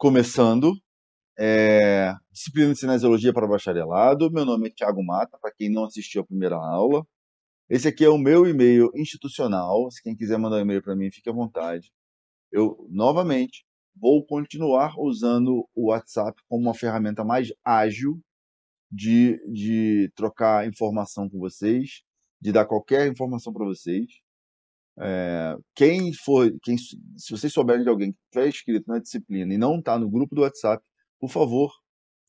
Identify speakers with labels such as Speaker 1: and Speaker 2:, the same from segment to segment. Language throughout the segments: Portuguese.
Speaker 1: Começando, disciplina de cinesiologia para bacharelado. Meu nome é Thiago Mata, para quem não assistiu a primeira aula. Esse aqui é o meu e-mail institucional. Se quem quiser mandar um e-mail para mim, fique à vontade. Eu, novamente, vou continuar usando o WhatsApp como uma ferramenta mais ágil de trocar informação com vocês, de dar qualquer informação para vocês. Se vocês souberem de alguém que estiver inscrito na disciplina e não está no grupo do WhatsApp, por favor,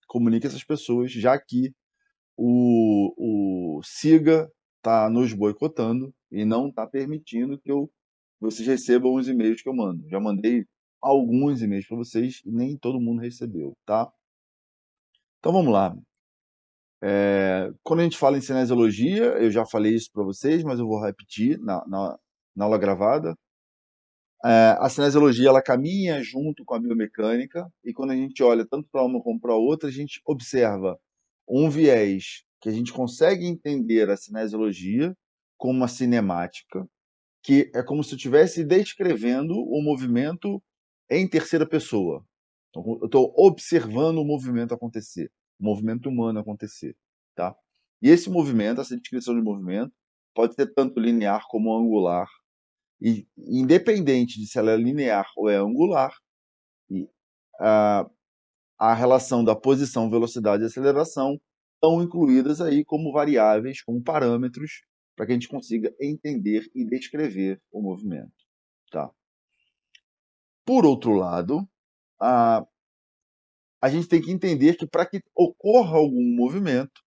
Speaker 1: comunique essas pessoas, já que o SIGA está nos boicotando e não está permitindo que vocês recebam os e-mails que eu mando. Já mandei alguns e-mails para vocês e nem todo mundo recebeu, tá? Então vamos lá. Quando a gente fala em cinesiologia, eu já falei isso para vocês, mas eu vou repetir na aula gravada. A cinesiologia ela caminha junto com a biomecânica e quando a gente olha tanto para uma como para outra, a gente observa um viés que a gente consegue entender a cinesiologia como uma cinemática, que é como se eu estivesse descrevendo o movimento em terceira pessoa. Então, eu estou observando o movimento acontecer, o movimento humano acontecer, tá? E esse movimento, essa descrição de movimento, pode ser tanto linear como angular, e independente de se ela é linear ou é angular, e a relação da posição, velocidade e aceleração estão incluídas aí como variáveis, como parâmetros, para que a gente consiga entender e descrever o movimento. Tá? Por outro lado, a gente tem que entender que para que ocorra algum movimento,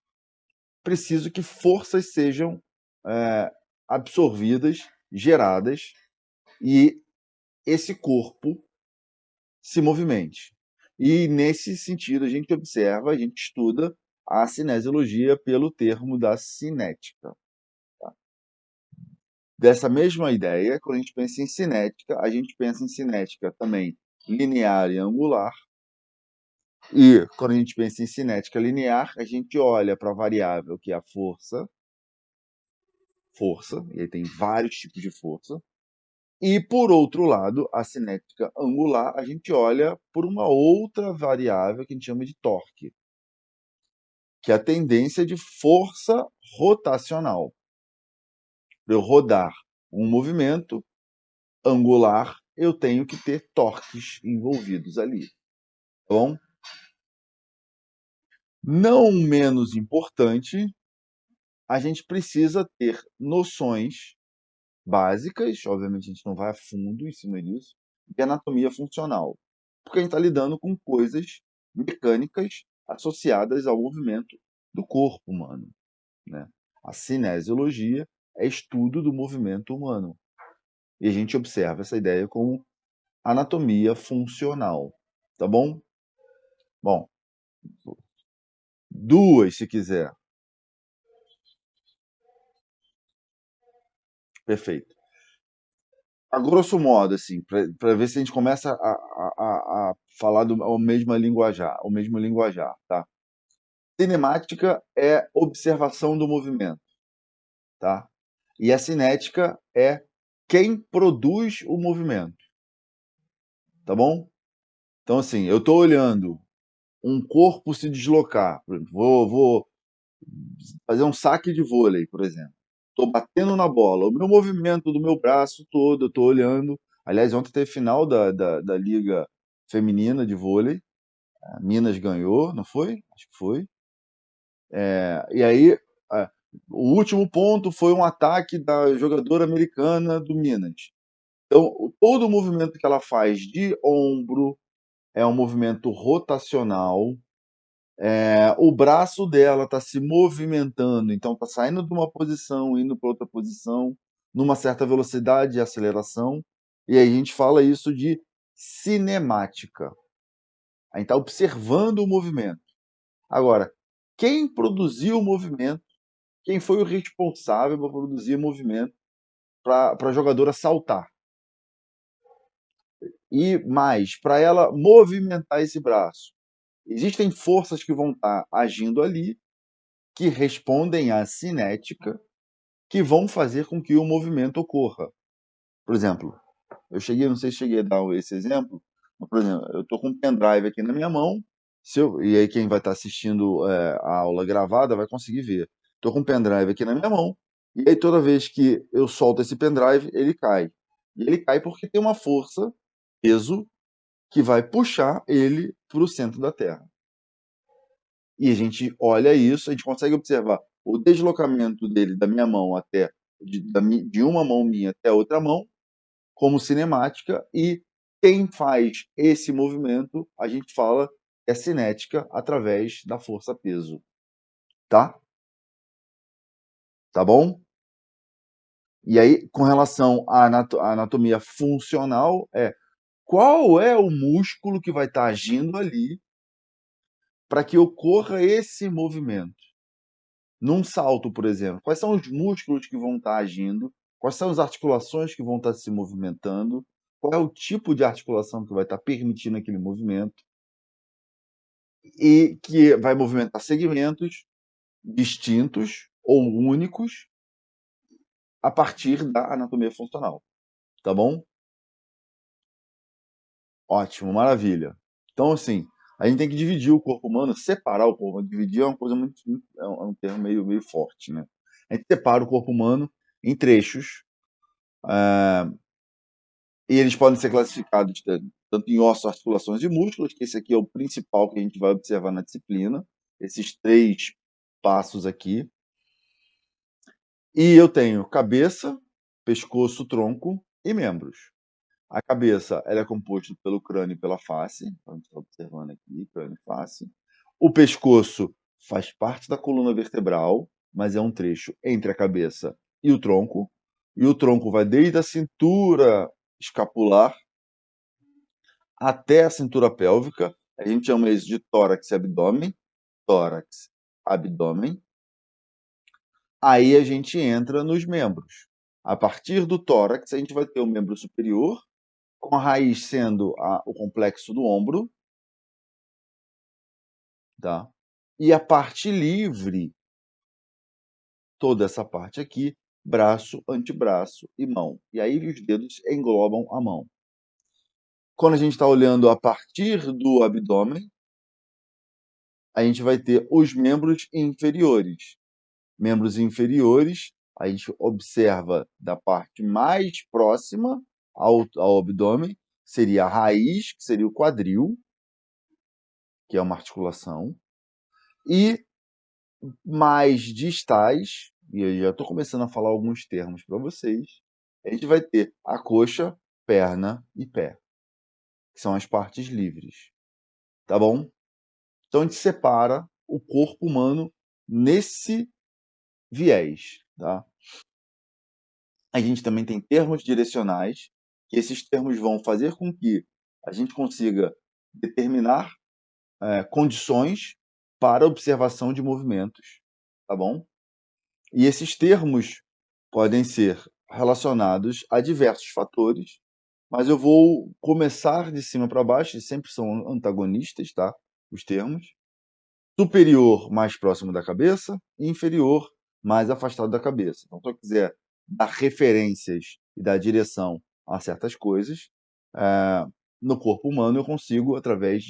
Speaker 1: preciso que forças sejam absorvidas, geradas, e esse corpo se movimente. E nesse sentido a gente observa, a gente estuda a cinesiologia pelo termo da cinética. Tá? Dessa mesma ideia, quando a gente pensa em cinética, a gente pensa em cinética também linear e angular. E quando a gente pensa em cinética linear, a gente olha para a variável que é a força, e aí tem vários tipos de força. E, por outro lado, a cinética angular, a gente olha por uma outra variável que a gente chama de torque, que é a tendência de força rotacional. Para eu rodar um movimento angular, eu tenho que ter torques envolvidos ali. Tá bom? Não menos importante, a gente precisa ter noções básicas, obviamente a gente não vai a fundo em cima disso, de anatomia funcional, porque a gente está lidando com coisas mecânicas associadas ao movimento do corpo humano. Né? A cinesiologia é estudo do movimento humano. E a gente observa essa ideia como anatomia funcional. Tá bom? Bom, duas, se quiser. Perfeito. A grosso modo, assim, para ver se a gente começa a falar o mesmo linguajar, tá? Cinemática é observação do movimento, tá? E a cinética é quem produz o movimento, tá bom? Então, assim, eu estou olhando um corpo se deslocar, por exemplo, vou fazer um saque de vôlei, por exemplo. Estou batendo na bola, o meu movimento do meu braço todo, eu estou olhando. Aliás, ontem teve final da Liga Feminina de Vôlei. A Minas ganhou, não foi? Acho que foi. E aí, é, o último ponto foi um ataque da jogadora americana do Minas. Então, todo o movimento que ela faz de ombro é um movimento rotacional. O braço dela está se movimentando, então está saindo de uma posição, indo para outra posição, numa certa velocidade e aceleração. E aí a gente fala isso de cinemática. A gente está observando o movimento. Agora, quem produziu o movimento, quem foi o responsável por produzir o movimento para a jogadora saltar? E mais, para ela movimentar esse braço. Existem forças que vão estar agindo ali, que respondem à cinética, que vão fazer com que o movimento ocorra. Por exemplo, não sei se cheguei a dar esse exemplo, Por exemplo, eu estou com um pendrive aqui na minha mão, e aí quem vai estar assistindo a aula gravada vai conseguir ver. Estou com um pendrive aqui na minha mão, e aí toda vez que eu solto esse pendrive, ele cai. E ele cai porque tem uma força, peso, que vai puxar ele para o centro da Terra. E a gente olha isso, a gente consegue observar o deslocamento dele da minha mão até, de uma mão minha até a outra mão, como cinemática, e quem faz esse movimento, a gente fala é cinética através da força-peso, tá? Tá bom? E aí, com relação à anatomia funcional, qual é o músculo que vai estar agindo ali para que ocorra esse movimento? Num salto, por exemplo, quais são os músculos que vão estar agindo? Quais são as articulações que vão estar se movimentando? Qual é o tipo de articulação que vai estar permitindo aquele movimento? E que vai movimentar segmentos distintos ou únicos a partir da anatomia funcional, tá bom? Ótimo, maravilha. Então, assim, a gente tem que dividir o corpo humano, separar o corpo humano. Dividir é uma coisa é um termo meio forte, né? A gente separa o corpo humano em trechos, e eles podem ser classificados tanto em ossos, articulações e músculos, que esse aqui é o principal que a gente vai observar na disciplina, esses 3 passos aqui. E eu tenho cabeça, pescoço, tronco e membros. A cabeça, ela é composta pelo crânio e pela face, então a gente está observando aqui, crânio e face. O pescoço faz parte da coluna vertebral, mas é um trecho entre a cabeça e o tronco. E o tronco vai desde a cintura escapular até a cintura pélvica. A gente chama isso de tórax e abdômen. Tórax, abdômen. Aí a gente entra nos membros. A partir do tórax, a gente vai ter o membro superior, com a raiz sendo o complexo do ombro, tá? E a parte livre, toda essa parte aqui, braço, antebraço e mão. E aí os dedos englobam a mão. Quando a gente está olhando a partir do abdômen, a gente vai ter os membros inferiores. Membros inferiores, a gente observa da parte mais próxima ao abdômen, seria a raiz, que seria o quadril, que é uma articulação, e mais distais, e eu já estou começando a falar alguns termos para vocês, a gente vai ter a coxa, perna e pé, que são as partes livres, tá bom? Então a gente separa o corpo humano nesse viés, tá? A gente também tem termos direcionais, que esses termos vão fazer com que a gente consiga determinar condições para observação de movimentos, tá bom? E esses termos podem ser relacionados a diversos fatores, mas eu vou começar de cima para baixo, e sempre são antagonistas, tá? Os termos. Superior, mais próximo da cabeça, e inferior, mais afastado da cabeça. Então, se eu quiser dar referências e dar direção a certas coisas, no corpo humano eu consigo, através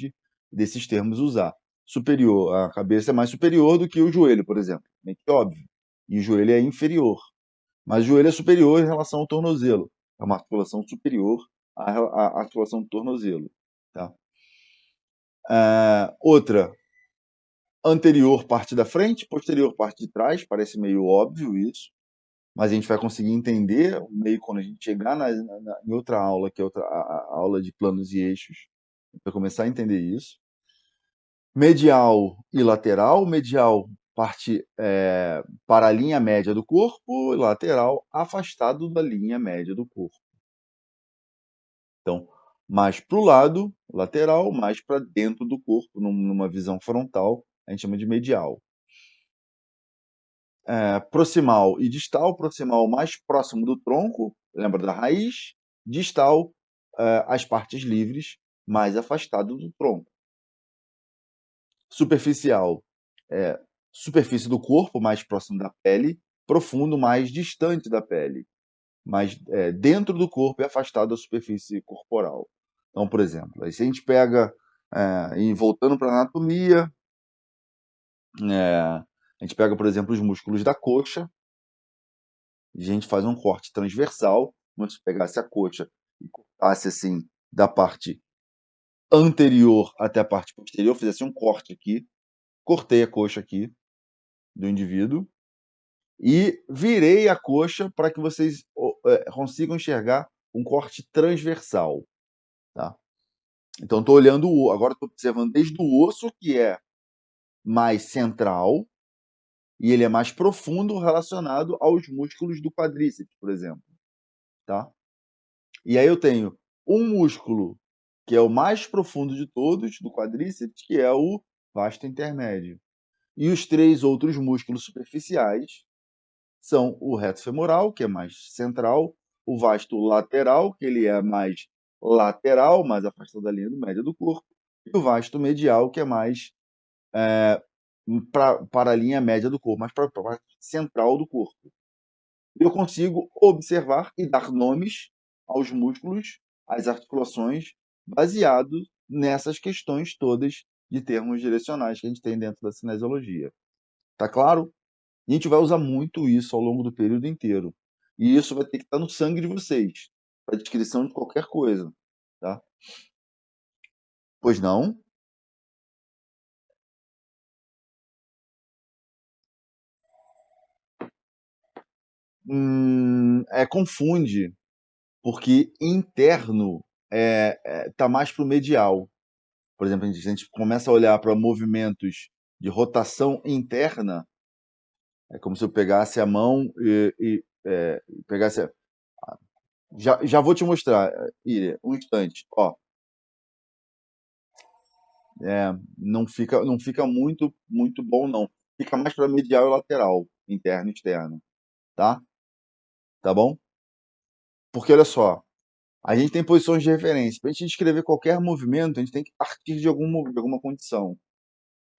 Speaker 1: desses termos, usar. Superior, a cabeça é mais superior do que o joelho, por exemplo. Meio que óbvio. E o joelho é inferior. Mas o joelho é superior em relação ao tornozelo. É uma articulação superior à articulação do tornozelo. Tá? Outra, anterior parte da frente, posterior parte de trás. Parece meio óbvio isso, mas a gente vai conseguir entender meio quando a gente chegar em outra aula, que é a aula de planos e eixos. Vai começar a entender isso. Medial e lateral. Medial parte para a linha média do corpo, e lateral afastado da linha média do corpo. Então, mais para o lado, lateral, mais para dentro do corpo, numa visão frontal, a gente chama de medial. Proximal e distal. Proximal mais próximo do tronco, lembra da raiz. Distal, as partes livres, mais afastado do tronco. Superficial, superfície do corpo, mais próximo da pele. Profundo, mais distante da pele, mais dentro do corpo e afastado da superfície corporal. Então, por exemplo, aí se a gente pega, e voltando para a anatomia, a gente pega, por exemplo, os músculos da coxa, e a gente faz um corte transversal, como se pegasse a coxa e cortasse assim da parte anterior até a parte posterior, fizesse um corte aqui, cortei a coxa aqui do indivíduo e virei a coxa para que vocês consigam enxergar um corte transversal, tá? Então estou olhando agora estou observando desde o osso, que é mais central, e ele é mais profundo relacionado aos músculos do quadríceps, por exemplo, tá? E aí eu tenho um músculo que é o mais profundo de todos, do quadríceps, que é o vasto intermédio. E os 3 outros músculos superficiais são o reto femoral, que é mais central, o vasto lateral, que ele é mais lateral, mais afastado da linha do média do corpo, e o vasto medial, que é mais para a linha média do corpo, mais para a parte central do corpo. Eu consigo observar e dar nomes aos músculos, às articulações, baseado nessas questões todas de termos direcionais que a gente tem dentro da cinesiologia. Tá claro? E a gente vai usar muito isso ao longo do período inteiro. E isso vai ter que estar no sangue de vocês, para descrição de qualquer coisa, tá? Pois não? Confunde, porque interno tá mais para o medial. Por exemplo, a gente começa a olhar para movimentos de rotação interna, é como se eu pegasse a mão e pegasse. Já vou te mostrar, Ira, um instante. Ó, não fica muito bom, não. Fica mais para medial e lateral, interno e externo, tá? Tá bom? Porque olha só, a gente tem posições de referência. Para a gente descrever qualquer movimento, a gente tem que partir de alguma condição.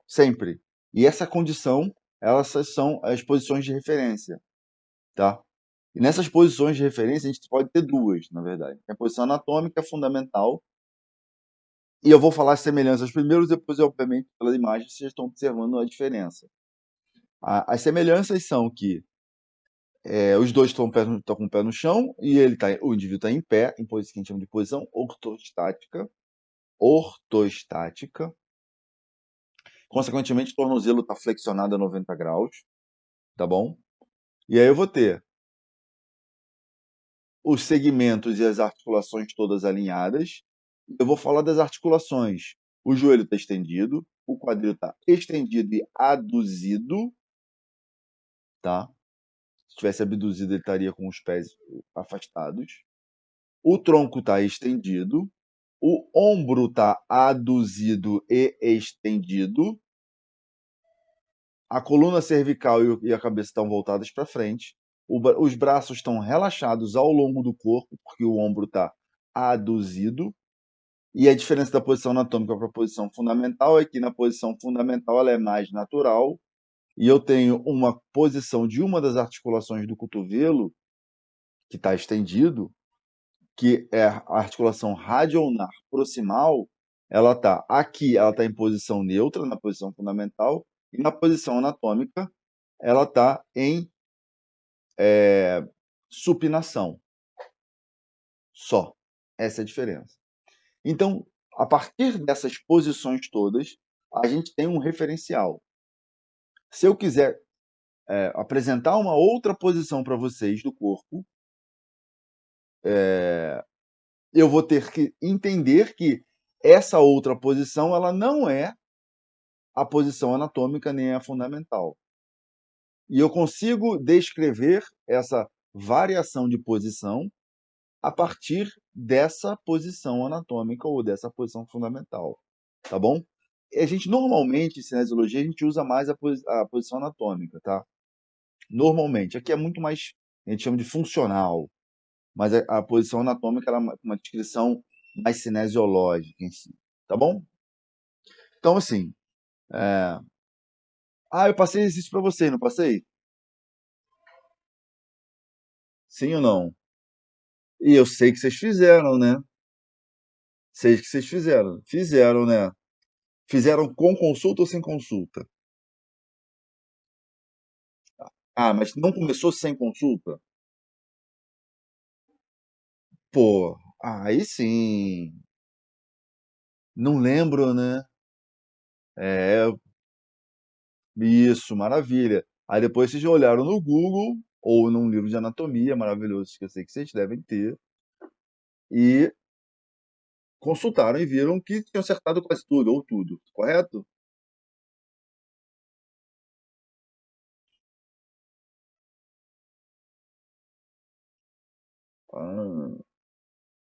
Speaker 1: Sempre. E essa condição, elas são as posições de referência, tá? E nessas posições de referência, a gente pode ter duas, na verdade. Tem a posição anatômica fundamental, e eu vou falar as semelhanças primeiro, depois, obviamente, pela imagem, vocês estão observando a diferença. As semelhanças são que os dois estão com o pé no chão e o indivíduo está em pé, em posição que a gente chama de posição ortostática. Ortostática. Consequentemente, o tornozelo está flexionado a 90 graus, tá bom? E aí eu vou ter os segmentos e as articulações todas alinhadas. Eu vou falar das articulações. O joelho está estendido, o quadril está estendido e aduzido, tá? Se tivesse abduzido, ele estaria com os pés afastados. O tronco está estendido, o ombro está aduzido e estendido, a coluna cervical e a cabeça estão voltadas para frente, os braços estão relaxados ao longo do corpo, porque o ombro está aduzido, e a diferença da posição anatômica para a posição fundamental é que na posição fundamental ela é mais natural, e eu tenho uma posição de uma das articulações do cotovelo, que está estendido, que é a articulação radioulnar proximal, ela está aqui, ela está em posição neutra, na posição fundamental, e na posição anatômica, ela está em supinação. Só. Essa é a diferença. Então, a partir dessas posições todas, a gente tem um referencial. Se eu quiser apresentar uma outra posição para vocês do corpo, eu vou ter que entender que essa outra posição ela não é a posição anatômica nem a fundamental. E eu consigo descrever essa variação de posição a partir dessa posição anatômica ou dessa posição fundamental, tá bom? A gente normalmente, em cinesiologia, a gente usa mais a posição anatômica, tá? Normalmente. Aqui é muito mais, a gente chama de funcional, mas a posição anatômica ela é uma descrição mais cinesiológica em si, tá bom? Então, assim, eu passei exercício para vocês, não passei? Sim ou não? E eu sei que vocês fizeram, né? 6 que vocês fizeram. Fizeram, né? Fizeram com consulta ou sem consulta? Ah, mas não começou sem consulta? Pô, aí sim. Não lembro, né? É, isso, maravilha. Aí depois vocês já olharam no Google ou num livro de anatomia maravilhoso que eu sei que vocês devem ter e consultaram e viram que tinham acertado quase tudo, ou tudo, correto? Ah,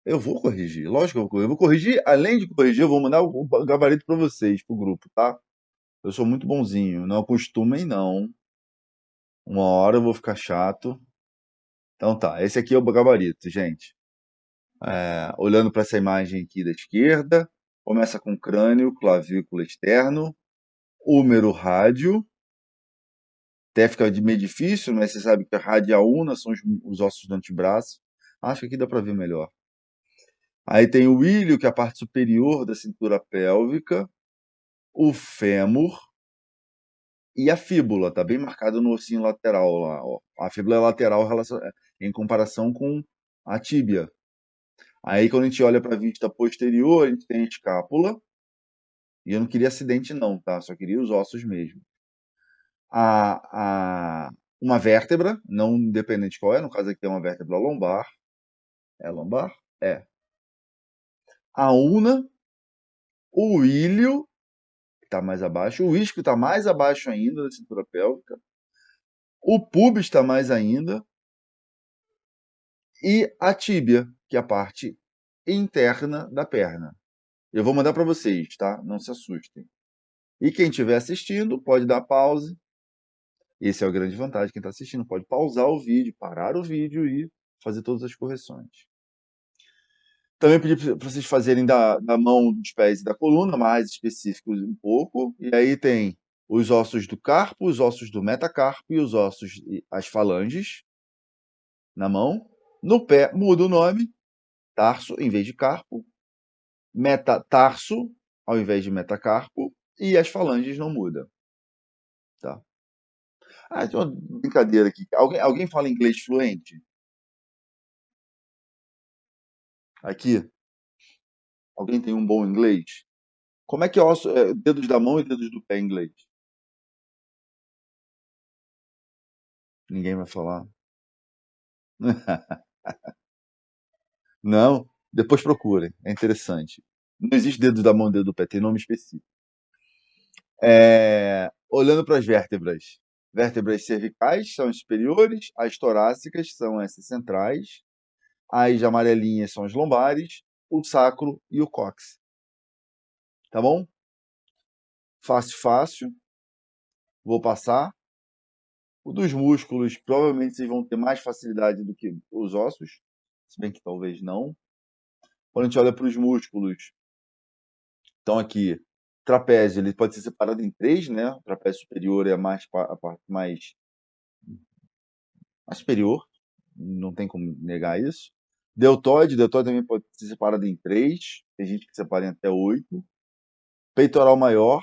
Speaker 1: eu vou corrigir, lógico que eu vou corrigir. Eu vou corrigir, além de corrigir, eu vou mandar o gabarito para vocês, pro grupo, tá? Eu sou muito bonzinho, não acostumem não. Uma hora eu vou ficar chato. Então tá, esse aqui é o gabarito, gente. Olhando para essa imagem aqui da esquerda, começa com crânio, clavícula externo, húmero rádio, até fica de meio difícil, mas você sabe que a radial são os ossos do antebraço. Acho que aqui dá para ver melhor. Aí tem o ilho, que é a parte superior da cintura pélvica, o fêmur e a fíbula, tá bem marcado no ossinho lateral lá, ó. A fíbula é lateral em comparação com a tíbia. Aí quando a gente olha para a vista posterior, a gente tem a escápula, e eu não queria acidente não, tá? Só queria os ossos mesmo. Uma vértebra, não independente qual é, no caso aqui é uma vértebra lombar. É lombar? É. A una, o ilho, que está mais abaixo, o isquio está mais abaixo ainda da cintura pélvica, o pubis está mais ainda, e a tíbia, que é a parte interna da perna. Eu vou mandar para vocês, tá? Não se assustem. E quem estiver assistindo, pode dar pause. Esse é a grande vantagem. Quem está assistindo pode pausar o vídeo, parar o vídeo e fazer todas as correções. Também pedi para vocês fazerem da mão, dos pés e da coluna, mais específicos um pouco. E aí tem os ossos do carpo, os ossos do metacarpo e os ossos, as falanges na mão. No pé, muda o nome, tarso em vez de carpo, metatarso ao invés de metacarpo, e as falanges não mudam. Tá? Ah, tem uma brincadeira aqui. Alguém fala inglês fluente? Aqui? Alguém tem um bom inglês? Como é que é dedos da mão e dedos do pé em inglês? Ninguém vai falar. Não, depois procurem, é interessante. Não existe dedo da mão e dedo do pé, tem nome específico. Olhando para as vértebras. Vértebras cervicais são as superiores, as torácicas são essas centrais, as amarelinhas são as lombares, o sacro e o cóccix. Tá bom? Fácil, fácil. Vou passar. O dos músculos, provavelmente vocês vão ter mais facilidade do que os ossos, se bem que talvez não. Quando a gente olha para os músculos, então aqui, trapézio, ele pode ser separado em três, né? O trapézio superior é a parte mais superior, não tem como negar isso. Deltoide também pode ser separado em três, tem gente que separa em até 8. Peitoral maior,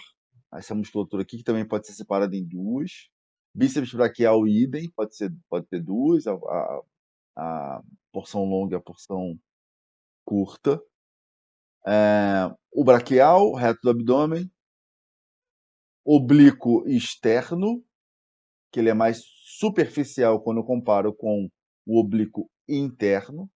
Speaker 1: essa musculatura aqui que também pode ser separada em duas. Bíceps braquial, idem, pode ter duas, a porção longa e a porção curta. O braquial, reto do abdômen, oblíquo externo, que ele é mais superficial quando eu comparo com o oblíquo interno.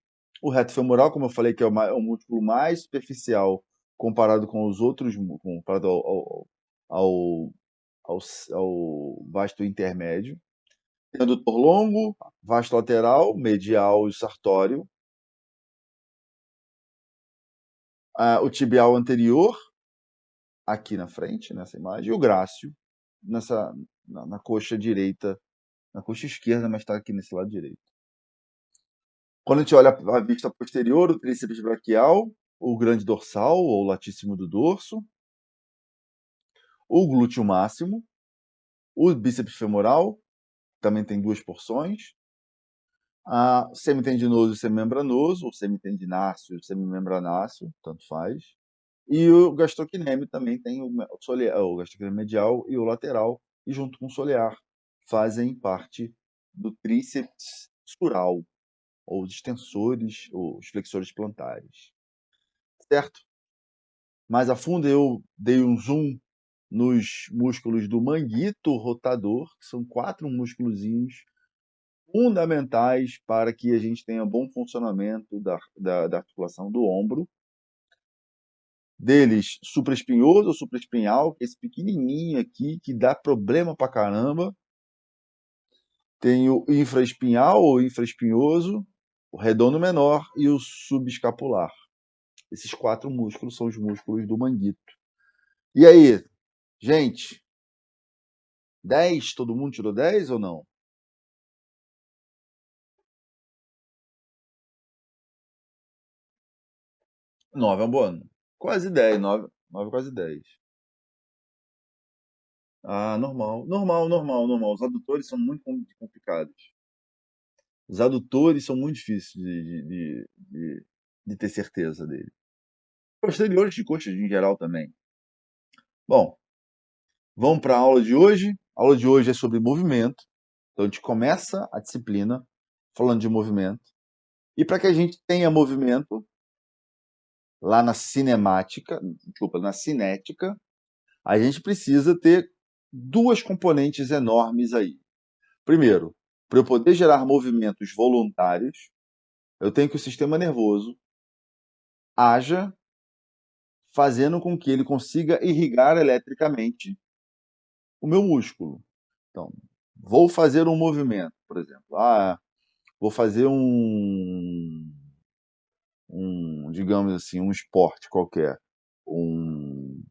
Speaker 1: O reto femoral, como eu falei, que é o músculo mais superficial comparado com os outros, comparado ao, ao, ao vasto intermédio. Tem o adutor longo, vasto lateral, medial e sartório. O tibial anterior, aqui na frente, nessa imagem, e o grácil, na coxa direita, na coxa esquerda, mas está aqui nesse lado direito. Quando a gente olha a vista posterior, o tríceps braquial, o grande dorsal, ou latíssimo do dorso, o glúteo máximo, o bíceps femoral, também tem duas porções, Semitendinoso e semimembranoso, ou semitendinaço e semimembranáceo, tanto faz. E o gastrocnêmio também tem o gastrocnêmio medial e o lateral, e junto com o solear, fazem parte do tríceps sural, ou os extensores, ou os flexores plantares. Certo? Mais a fundo, eu dei um zoom nos músculos do manguito rotador, que são 4 músculozinhos fundamentais para que a gente tenha bom funcionamento da articulação do ombro. Deles, supraespinhoso ou supraespinhal, que é esse pequenininho aqui, que dá problema pra caramba. Tem o infraespinhal ou infraespinhoso, o redondo menor e o subescapular. Esses 4 músculos são os músculos do manguito. E aí, gente, 10? Todo mundo tirou 10 ou não? 9 é um bom ano. Quase 10, 9, 9 quase 10. Ah, normal. Normal, normal, normal. Os adutores são muito complicados. Os adutores são muito difíceis de ter certeza dele. Posteriores de coxas em geral também. Bom, vamos para a aula de hoje. A aula de hoje é sobre movimento. Então a gente começa a disciplina falando de movimento. E para que a gente tenha movimento lá na cinemática, desculpa, na cinética, a gente precisa ter 2 componentes enormes aí. Primeiro, para eu poder gerar movimentos voluntários, eu tenho que o sistema nervoso haja fazendo com que ele consiga irrigar eletricamente o meu músculo. Então, vou fazer um movimento, por exemplo. Vou fazer digamos assim, um esporte qualquer. Um,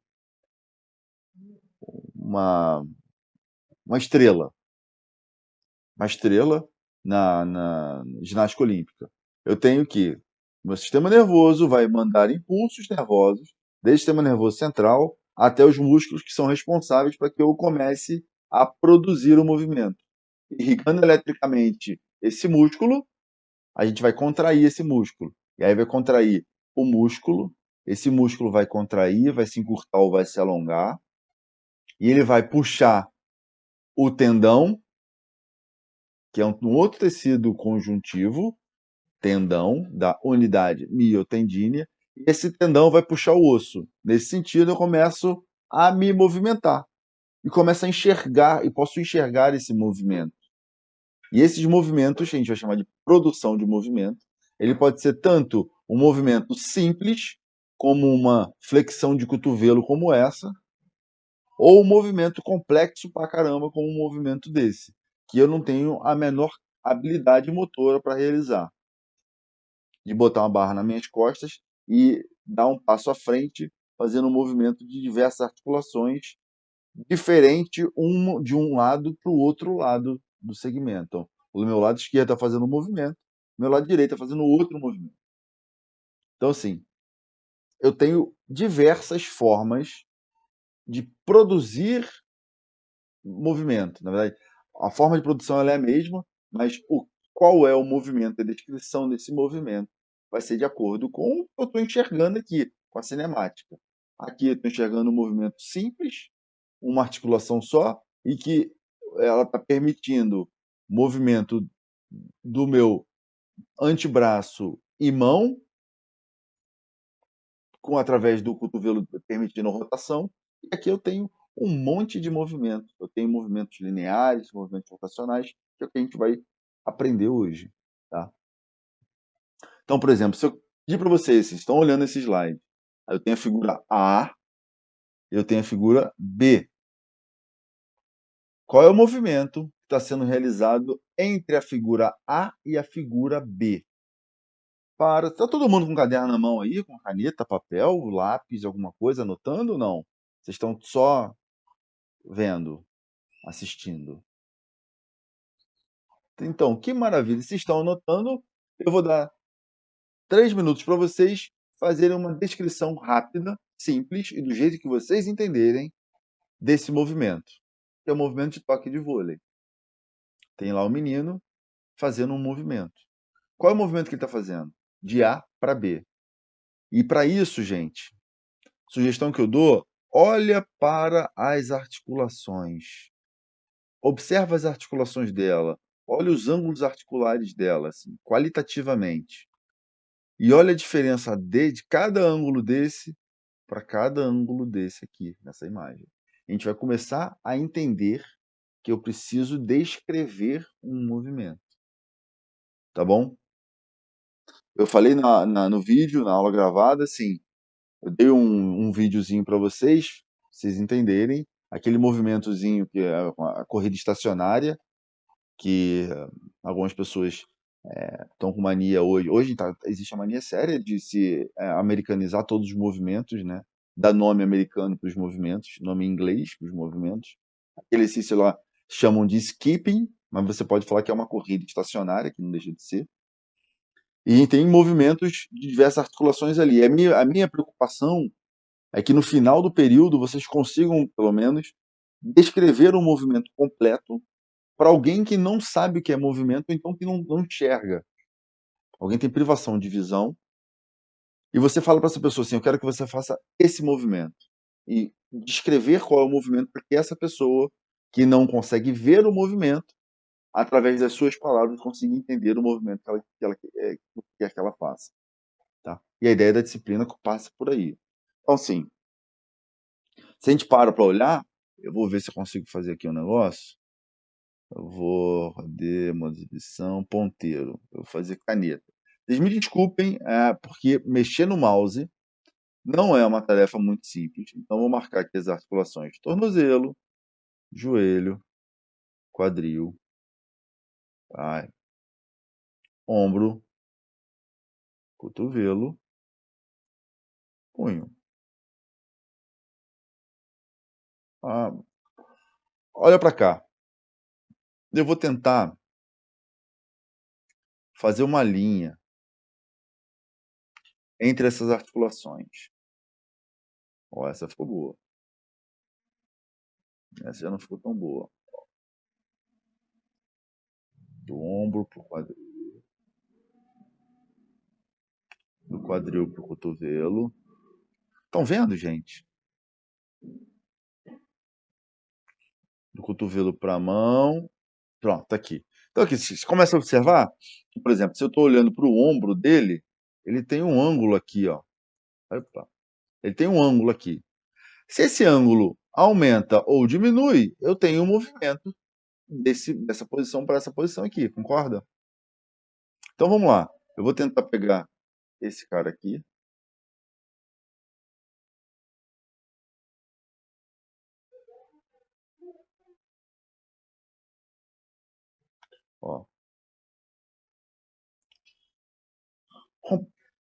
Speaker 1: uma, uma estrela. Uma estrela na ginástica olímpica. Eu tenho que meu sistema nervoso vai mandar impulsos nervosos desde o sistema nervoso central até os músculos que são responsáveis para que eu comece a produzir o movimento. Irrigando eletricamente esse músculo, a gente vai contrair esse músculo. E aí vai contrair o músculo, esse músculo vai contrair, vai se encurtar ou vai se alongar, e ele vai puxar o tendão, que é um outro tecido conjuntivo, tendão da unidade miotendínea, e esse tendão vai puxar o osso. Nesse sentido, eu começo a me movimentar e começo a enxergar, e posso enxergar esse movimento. E esses movimentos, a gente vai chamar de produção de movimento, ele pode ser tanto um movimento simples, como uma flexão de cotovelo como essa, ou um movimento complexo pra caramba, como um movimento desse, que eu não tenho a menor habilidade motora para realizar. De botar uma barra nas minhas costas e dar um passo à frente, fazendo um movimento de diversas articulações, diferente de um lado para o outro lado do segmento. Então, o meu lado esquerdo está fazendo um movimento, o meu lado direito está fazendo outro movimento. Então, assim, eu tenho diversas formas de produzir movimento. Na verdade, a forma de produção ela é a mesma, mas qual é o movimento, a descrição desse movimento vai ser de acordo com o que eu estou enxergando aqui, com a cinemática. Aqui eu estou enxergando um movimento simples, uma articulação só, e que ela está permitindo movimento do meu antebraço e mão, através do cotovelo permitindo rotação. E aqui eu tenho um monte de movimentos. Eu tenho movimentos lineares, movimentos rotacionais, que é o que a gente vai aprender hoje. Tá? Então, por exemplo, se eu pedir para vocês, vocês estão olhando esse slide, aí eu tenho a figura A, eu tenho a figura B. Qual é o movimento que está sendo realizado entre a figura A e a figura B? Está todo mundo com um caderno na mão aí, com caneta, papel, lápis, alguma coisa, anotando ou não? Vocês estão só vendo, assistindo? Então, que maravilha! Se estão anotando, eu vou dar 3 minutos para vocês fazerem uma descrição rápida, simples e do jeito que vocês entenderem desse movimento, que é o movimento de toque de vôlei. Tem lá o menino fazendo um movimento. Qual é o movimento que ele está fazendo? De A para B. E para isso, gente, sugestão que eu dou, olha para as articulações. Observa as articulações dela. Olha os ângulos articulares dela, assim, qualitativamente. E olha a diferença de cada ângulo desse para cada ângulo desse aqui, nessa imagem. A gente vai começar a entender que eu preciso descrever um movimento. Tá bom? Eu falei no vídeo, na aula gravada, assim, eu dei um videozinho para vocês entenderem, aquele movimentozinho que é a corrida estacionária, que algumas pessoas estão com mania hoje. Hoje existe a mania séria de se americanizar todos os movimentos, né? Dar nome americano para os movimentos, nome em inglês para os movimentos. Aquele exercício lá chamam de skipping, mas você pode falar que é uma corrida estacionária, que não deixa de ser. E tem movimentos de diversas articulações ali. A minha preocupação é que no final do período vocês consigam, pelo menos, descrever um movimento completo para alguém que não sabe o que é movimento, então que não enxerga. Alguém tem privação de visão, e você fala para essa pessoa assim: eu quero que você faça esse movimento. E descrever qual é o movimento para que essa pessoa que não consegue ver o movimento, através das suas palavras, consiga entender o movimento que ela quer que ela faça. Tá? E a ideia da disciplina passa por aí. Então, assim, se a gente para olhar, eu vou ver se eu consigo fazer aqui um negócio. Eu vou fazer uma exibição, ponteiro. Eu vou fazer caneta. Vocês me desculpem, porque mexer no mouse não é uma tarefa muito simples. Então, vou marcar aqui as articulações: tornozelo, joelho, quadril, ombro, cotovelo, punho. Olha para cá. Eu vou tentar fazer uma linha entre essas articulações. Ó, essa ficou boa. Essa já não ficou tão boa. Do ombro pro quadril. Do quadril pro cotovelo. Estão vendo, gente? Do cotovelo para a mão. Pronto, tá aqui. Então aqui, você começa a observar, por exemplo, se eu estou olhando para o ombro dele, ele tem um ângulo aqui, ó. Opa. Ele tem um ângulo aqui. Se esse ângulo aumenta ou diminui, eu tenho um movimento dessa posição para essa posição aqui, concorda? Então vamos lá. Eu vou tentar pegar esse cara aqui. Ó.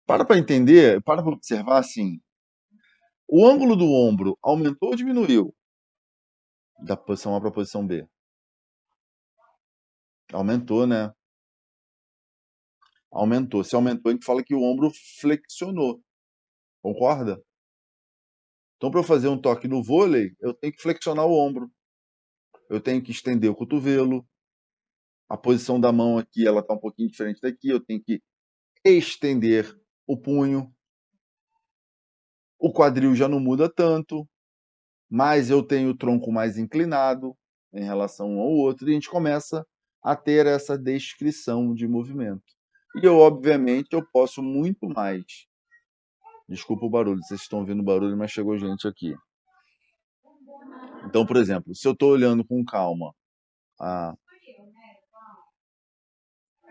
Speaker 1: Para entender, para observar assim. O ângulo do ombro aumentou ou diminuiu? Da posição A para a posição B. Aumentou, né? Aumentou. Se aumentou, a gente fala que o ombro flexionou. Concorda? Então, para eu fazer um toque no vôlei, eu tenho que flexionar o ombro. Eu tenho que estender o cotovelo. A posição da mão aqui, ela está um pouquinho diferente daqui. Eu tenho que estender o punho. O quadril já não muda tanto, mas eu tenho o tronco mais inclinado em relação um ao outro. E a gente começa a ter essa descrição de movimento. E eu, obviamente, eu posso muito mais. Desculpa o barulho, vocês estão ouvindo o barulho, mas chegou gente aqui. Então, por exemplo, se eu estou olhando com calma,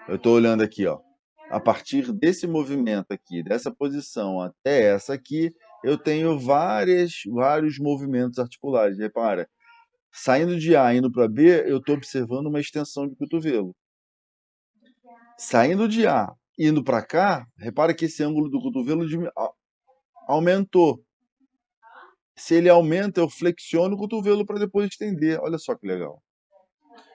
Speaker 1: eu estou olhando aqui, ó, a partir desse movimento aqui, dessa posição até essa aqui, eu tenho vários movimentos articulares. Repara, saindo de A indo para B, eu estou observando uma extensão de cotovelo. Saindo de A indo para cá, repara que esse ângulo do cotovelo aumentou. Se ele aumenta, eu flexiono o cotovelo para depois estender. Olha só que legal.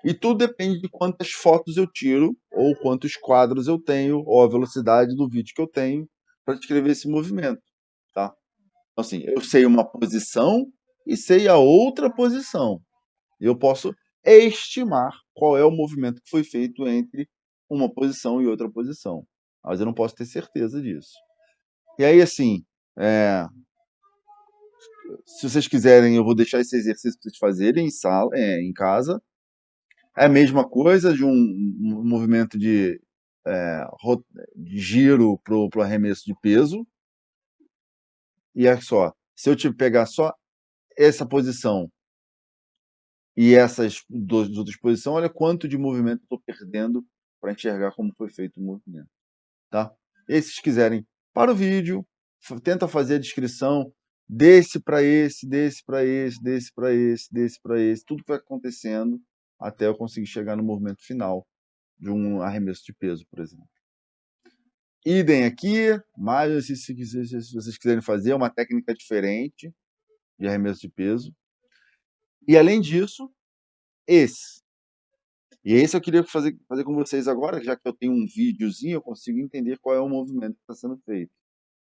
Speaker 1: E tudo depende de quantas fotos eu tiro, ou quantos quadros eu tenho, ou a velocidade do vídeo que eu tenho para descrever esse movimento. Tá? Então, assim, eu sei uma posição e sei a outra posição. Eu posso estimar qual é o movimento que foi feito entre uma posição e outra posição. Mas eu não posso ter certeza disso. E aí, assim, se vocês quiserem, eu vou deixar esse exercício para vocês fazerem em casa. É a mesma coisa de um movimento de giro para o arremesso de peso. E é só, se eu te pegar só essa posição e essas duas outras posições, olha quanto de movimento eu estou perdendo para enxergar como foi feito o movimento. Tá? E aí, se vocês quiserem, para o vídeo, tenta fazer a descrição desse para esse, desse para esse, desse para esse, desse para esse, tudo vai acontecendo até eu conseguir chegar no movimento final de um arremesso de peso, por exemplo. Idem aqui, mas se vocês quiserem fazer uma técnica diferente de arremesso de peso. E além disso, esse. E esse eu queria fazer com vocês agora, já que eu tenho um videozinho, eu consigo entender qual é o movimento que está sendo feito.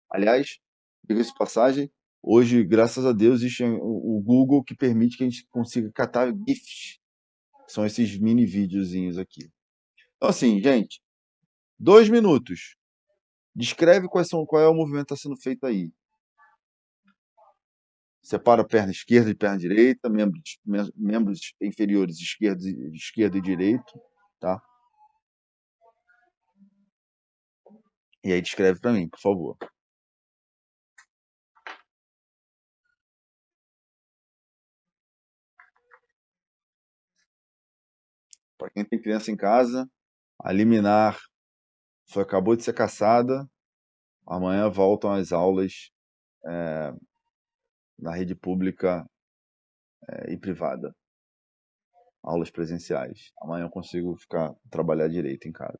Speaker 1: Aliás, diga-se de passagem, hoje, graças a Deus, existe o Google que permite que a gente consiga catar GIFs. São esses mini videozinhos aqui. Então, assim, gente, 2 minutos. Descreve qual é o movimento que está sendo feito aí. Separa a perna esquerda e perna direita, membros inferiores esquerdo e direito, tá? E aí descreve para mim, por favor. Para quem tem criança em casa, a liminar acabou de ser cassada. Amanhã voltam as aulas na rede pública e privada. Aulas presenciais. Amanhã eu consigo trabalhar direito em casa.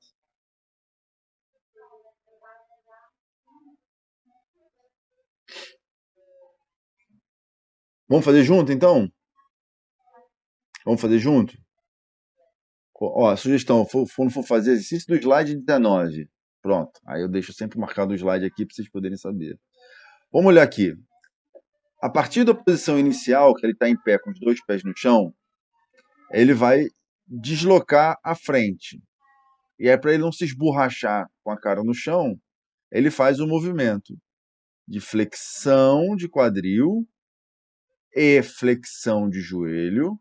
Speaker 1: Vamos fazer junto, então? Vamos fazer junto? Ó, sugestão, quando for fazer exercício do slide 19. Pronto. Aí eu deixo sempre marcado o slide aqui para vocês poderem saber. Vamos olhar aqui. A partir da posição inicial, que ele está em pé com os 2 pés no chão, ele vai deslocar à frente. E aí, para ele não se esborrachar com a cara no chão, ele faz um movimento de flexão de quadril e flexão de joelho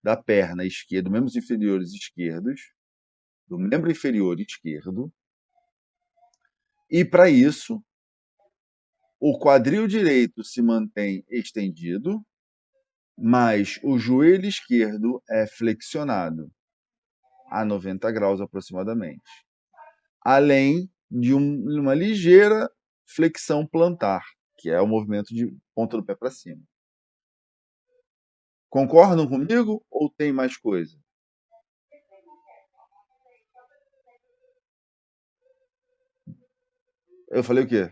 Speaker 1: da perna esquerda, membros inferiores esquerdos, do membro inferior esquerdo. E para isso, o quadril direito se mantém estendido, mas o joelho esquerdo é flexionado a 90 graus aproximadamente, além de uma ligeira flexão plantar, que é o movimento de ponta do pé para cima. Concordam comigo ou tem mais coisa? Eu falei o quê?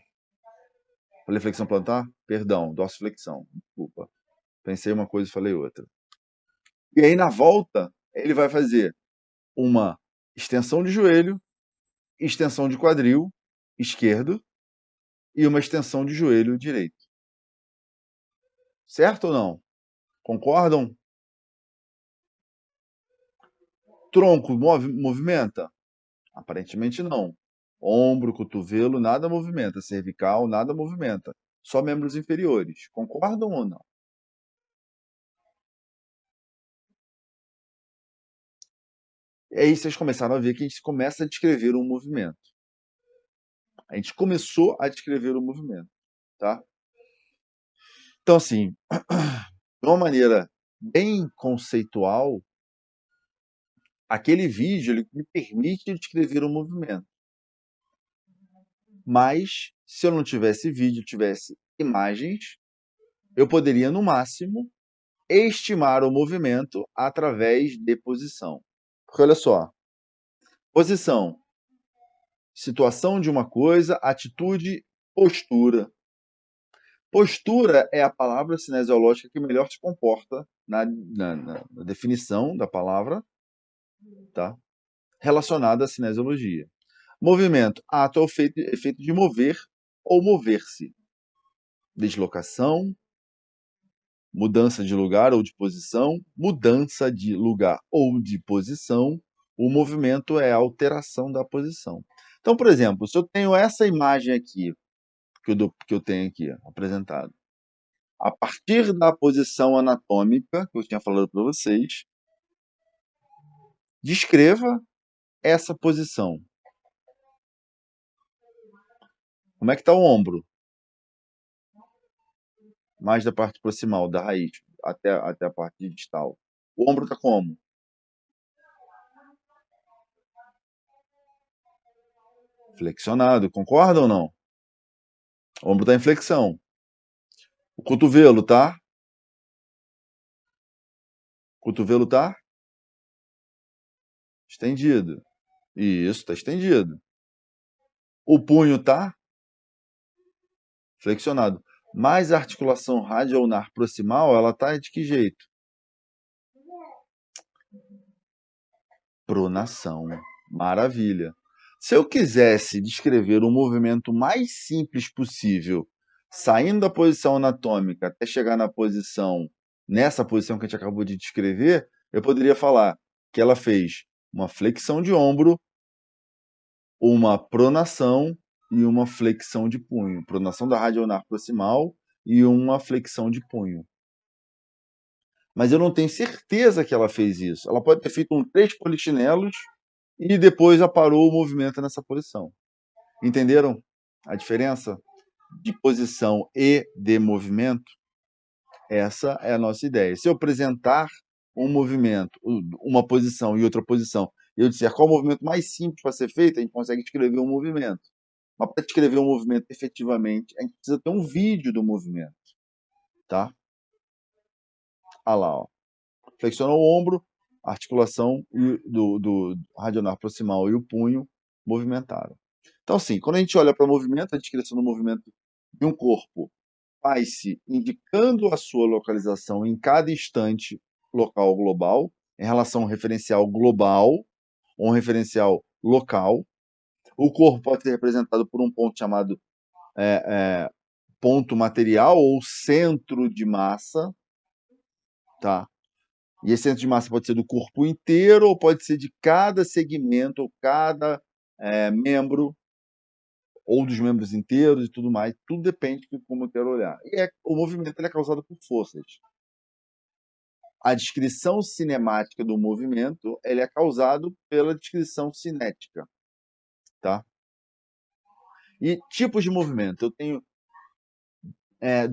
Speaker 1: Falei flexão plantar? Perdão, dorsiflexão. Desculpa. Pensei uma coisa e falei outra. E aí, na volta, ele vai fazer uma extensão de joelho, extensão de quadril esquerdo e uma extensão de joelho direito. Certo ou não? Concordam? Tronco movimenta? Aparentemente não. Ombro, cotovelo, nada movimenta. Cervical, nada movimenta. Só membros inferiores. Concordam ou não? E aí vocês começaram a ver que a gente começa a descrever um movimento. A gente começou a descrever o movimento, tá? Então, assim, de uma maneira bem conceitual, aquele vídeo ele me permite descrever o movimento. Mas, se eu não tivesse vídeo, tivesse imagens, eu poderia, no máximo, estimar o movimento através de posição. Porque olha só, posição, situação de uma coisa, atitude, postura. Postura é a palavra cinesiológica que melhor se comporta na definição da palavra, tá? Relacionada à cinesiologia. Movimento, ato é o efeito de mover ou mover-se. Deslocação, mudança de lugar ou de posição, mudança de lugar ou de posição, O movimento é a alteração da posição. Então, por exemplo, se eu tenho essa imagem aqui, que eu tenho aqui apresentado, a partir da posição anatômica, que eu tinha falado para vocês, descreva essa posição. Como é que está o ombro? Mais da parte proximal, da raiz, até a parte distal. O ombro está como? Flexionado, concorda ou não? O ombro está em flexão. O cotovelo tá? O cotovelo tá estendido. Isso, está estendido. O punho tá flexionado. Mas a articulação radioulnar proximal, ela tá de que jeito? Pronação. Maravilha. Se eu quisesse descrever o movimento mais simples possível, saindo da posição anatômica até chegar nessa posição que a gente acabou de descrever, eu poderia falar que ela fez uma flexão de ombro, uma pronação e uma flexão de punho. Pronação da radioulnar proximal e uma flexão de punho. Mas eu não tenho certeza que ela fez isso. Ela pode ter feito 3 polichinelos e depois aparou o movimento nessa posição. Entenderam a diferença de posição e de movimento? Essa é a nossa ideia. Se eu apresentar um movimento, uma posição e outra posição, e eu disser qual é o movimento mais simples para ser feito, a gente consegue descrever um movimento. Mas para descrever um movimento efetivamente, a gente precisa ter um vídeo do movimento. Tá? Olha lá, ó. Flexiona o ombro, a articulação do radioulnar proximal e o punho movimentaram. Então, assim, quando a gente olha para o movimento, a descrição do movimento de um corpo faz-se indicando a sua localização em cada instante local global, em relação a um referencial global ou um referencial local. O corpo pode ser representado por um ponto chamado ponto material ou centro de massa, tá? E esse centro de massa pode ser do corpo inteiro ou pode ser de cada segmento ou cada membro ou dos membros inteiros e tudo mais. Tudo depende de como eu quero olhar. E o movimento ele é causado por forças. A descrição cinemática do movimento ele é causado pela descrição cinética, tá? E tipos de movimento. Eu tenho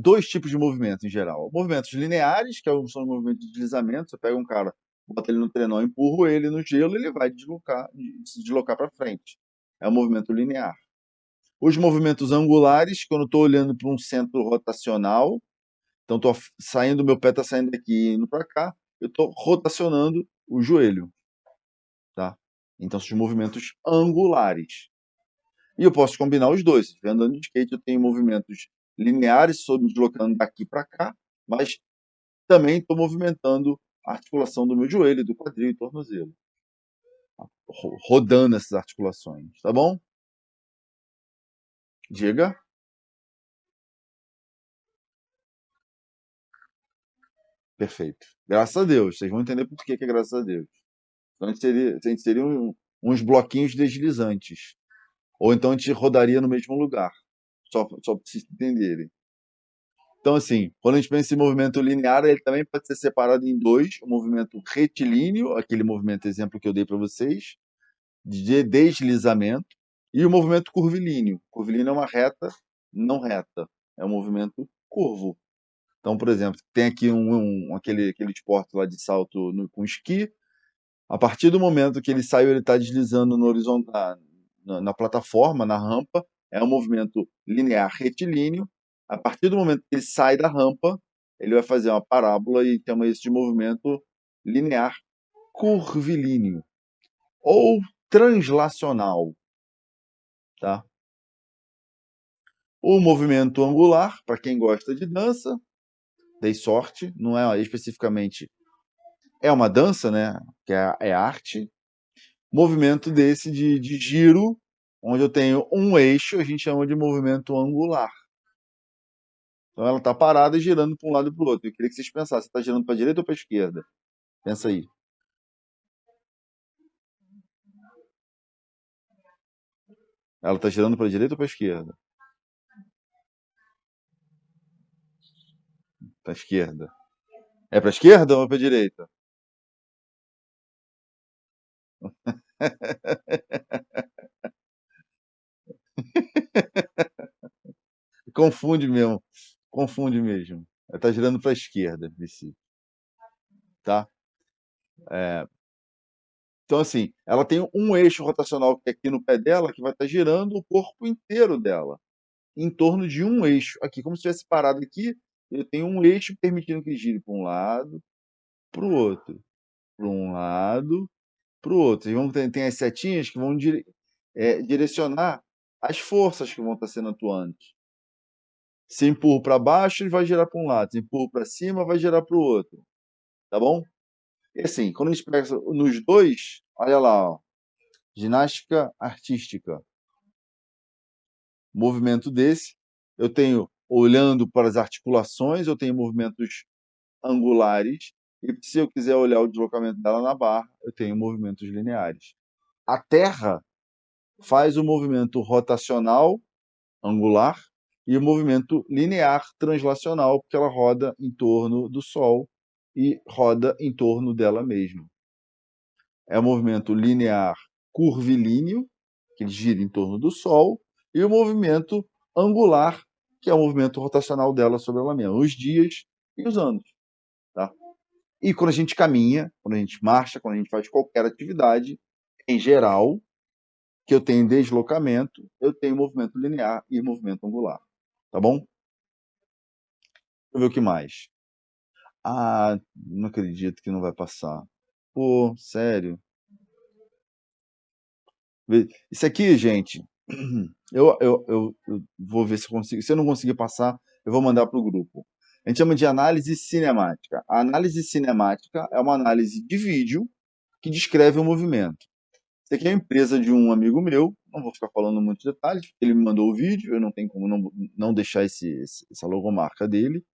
Speaker 1: 2 tipos de movimento em geral. Movimentos lineares, que são os movimentos de deslizamento. Você pega um cara, bota ele no trenó, empurra ele no gelo, ele vai se deslocar para frente. É um movimento linear. Os movimentos angulares, quando eu estou olhando para um centro rotacional, então meu pé está saindo daqui e indo para cá, eu estou rotacionando o joelho. Tá? Então, são os movimentos angulares. E eu posso combinar os dois. Se estiver andando de skate, eu tenho movimentos lineares, estou me deslocando daqui para cá, mas também estou movimentando a articulação do meu joelho, do quadril e tornozelo. Rodando essas articulações, tá bom? Diga. Perfeito. Graças a Deus. Vocês vão entender por que é graças a Deus. Então, a gente teria uns bloquinhos deslizantes. Ou então a gente rodaria no mesmo lugar. Só para vocês entenderem. Então, assim, quando a gente pensa em movimento linear, ele também pode ser separado em 2. O movimento retilíneo, aquele movimento exemplo que eu dei para vocês, de deslizamento, e o movimento curvilíneo. Curvilíneo é uma reta não reta. É um movimento curvo. Então, por exemplo, tem aqui aquele esporte lá de salto com esqui. A partir do momento que ele saiu, ele está deslizando no horizontal, na plataforma, na rampa, é um movimento linear retilíneo. A partir do momento que ele sai da rampa, ele vai fazer uma parábola e chama isso de movimento linear curvilíneo ou translacional. Tá? O movimento angular, para quem gosta de dança, dei sorte, não é especificamente. É uma dança, né? Que é arte. Movimento desse de giro, onde eu tenho um eixo, a gente chama de movimento angular. Então ela está parada e girando para um lado e para o outro. Eu queria que vocês pensassem, está girando para a direita ou para a esquerda? Pensa aí. Ela está girando para a direita ou para a esquerda? Para a esquerda. É para a esquerda ou para a direita? Confunde mesmo. Confunde mesmo. Ela está girando para a esquerda, Vici, tá? É, então, assim, ela tem um eixo rotacional que é aqui no pé dela, que vai estar girando o corpo inteiro dela, em torno de um eixo. Aqui, como se tivesse parado aqui, eu tenho um eixo permitindo que gire para um lado, para o outro, para um lado, para o outro. E vão ter, tem as setinhas que vão direcionar as forças que vão estar sendo atuantes. Se empurro para baixo, ele vai girar para um lado. Se empurro para cima, vai girar para o outro. Tá bom? E assim, quando a gente pega nos dois, olha lá, ó, ginástica artística, movimento desse, eu tenho olhando para as articulações, eu tenho movimentos angulares, e se eu quiser olhar o deslocamento dela na barra, eu tenho movimentos lineares. A Terra faz o movimento rotacional angular e o movimento linear translacional, porque ela roda em torno do Sol e roda em torno dela mesma. É o movimento linear curvilíneo, que ele gira em torno do Sol, e o movimento angular, que é o movimento rotacional dela sobre ela mesma, os dias e os anos. Tá? E quando a gente caminha, quando a gente marcha, quando a gente faz qualquer atividade, em geral, que eu tenho deslocamento, eu tenho movimento linear e movimento angular. Tá bom? Deixa eu ver o que mais. Ah, não acredito que não vai passar. Pô, sério. Isso aqui, gente, eu vou ver se eu consigo. Se eu não conseguir passar, eu vou mandar para o grupo. A gente chama de análise cinemática. A análise cinemática é uma análise de vídeo que descreve o movimento. Isso aqui é a empresa de um amigo meu, não vou ficar falando muitos detalhes, porque ele me mandou o vídeo, eu não tenho como não deixar essa logomarca dele,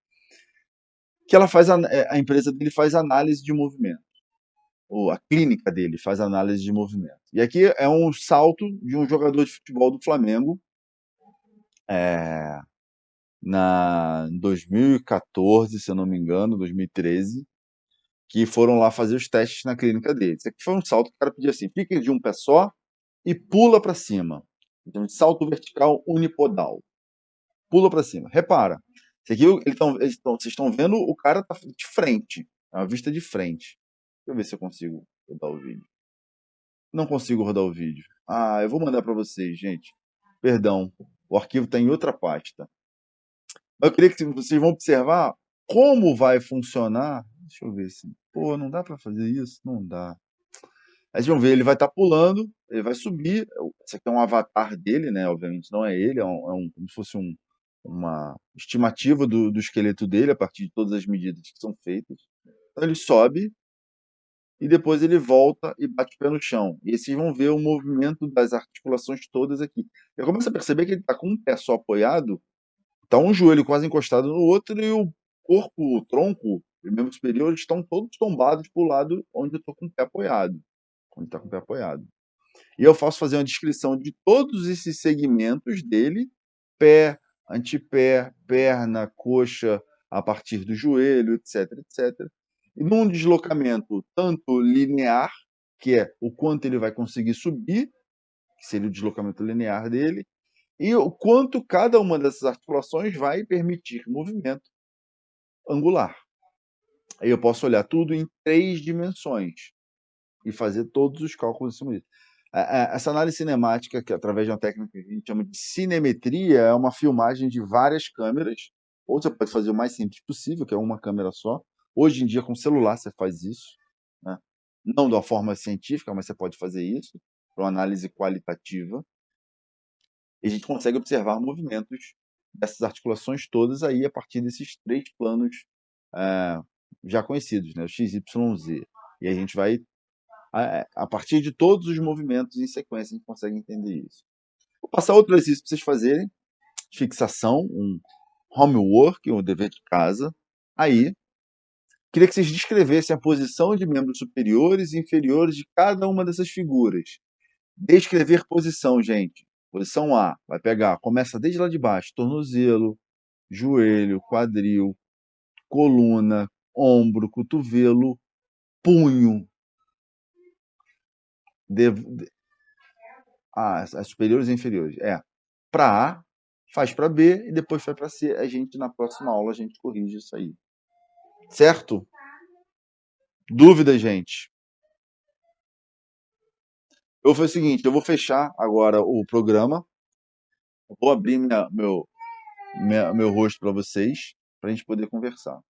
Speaker 1: que ela faz a empresa dele faz análise de movimento, ou a clínica dele faz análise de movimento. E aqui é um salto de um jogador de futebol do Flamengo, é, em 2014, se eu não me engano, 2013, que foram lá fazer os testes na clínica dele. Isso aqui foi um salto que o cara pediu assim, fica de um pé só e pula para cima. Então, salto vertical unipodal. Pula para cima. Repara, isso aqui, vocês estão vendo, o cara tá de frente, é uma vista de frente. Deixa eu ver se eu consigo rodar o vídeo. Não consigo rodar o vídeo. Ah, eu vou mandar para vocês, gente. Perdão, o arquivo está em outra pasta. Mas eu queria que vocês vão observar como vai funcionar. Deixa eu ver se. Pô, não dá para fazer isso? Não dá. Aí vocês vão ver, ele vai estar pulando, ele vai subir. Esse aqui é um avatar dele, né? Obviamente não é ele, como se fosse uma estimativa do esqueleto dele a partir de todas as medidas que são feitas. Então ele sobe e depois ele volta e bate o pé no chão. E aí vocês vão ver o movimento das articulações todas aqui. Eu começo a perceber que ele está com um pé só apoiado, está um joelho quase encostado no outro e o corpo, o tronco, o membro superior, estão todos tombados para o lado onde eu estou com o pé apoiado. Onde está com o pé apoiado. E eu faço fazer uma descrição de todos esses segmentos dele: pé, antepé, perna, coxa, a partir do joelho, etc, etc. E num deslocamento tanto linear, que é o quanto ele vai conseguir subir, que seria o deslocamento linear dele, e o quanto cada uma dessas articulações vai permitir movimento angular. Aí eu posso olhar tudo em 3 dimensões e fazer todos os cálculos em cima disso. Essa análise cinemática, que através de uma técnica que a gente chama de cinemetria, é uma filmagem de várias câmeras, ou você pode fazer o mais simples possível, que é uma câmera só. Hoje em dia, com celular, você faz isso, né? Não de uma forma científica, mas você pode fazer isso, para uma análise qualitativa. E a gente consegue observar movimentos dessas articulações todas aí a partir desses 3 planos já conhecidos, né? O X, Y, Z. E a gente vai a partir de todos os movimentos em sequência, a gente consegue entender isso. Vou passar outro exercício para vocês fazerem. Fixação, um homework, um dever de casa. Aí, queria que vocês descrevessem a posição de membros superiores e inferiores de cada uma dessas figuras. Descrever posição, gente. Posição A, vai pegar, começa desde lá de baixo, tornozelo, joelho, quadril, coluna, ombro, cotovelo, punho. As superiores e inferiores. Para A, faz para B e depois vai para C. A gente, na próxima aula, a gente corrige isso aí. Certo? Dúvida, gente? Eu vou fazer o seguinte, eu vou fechar agora o programa. Vou abrir meu rosto para vocês, para a gente poder conversar.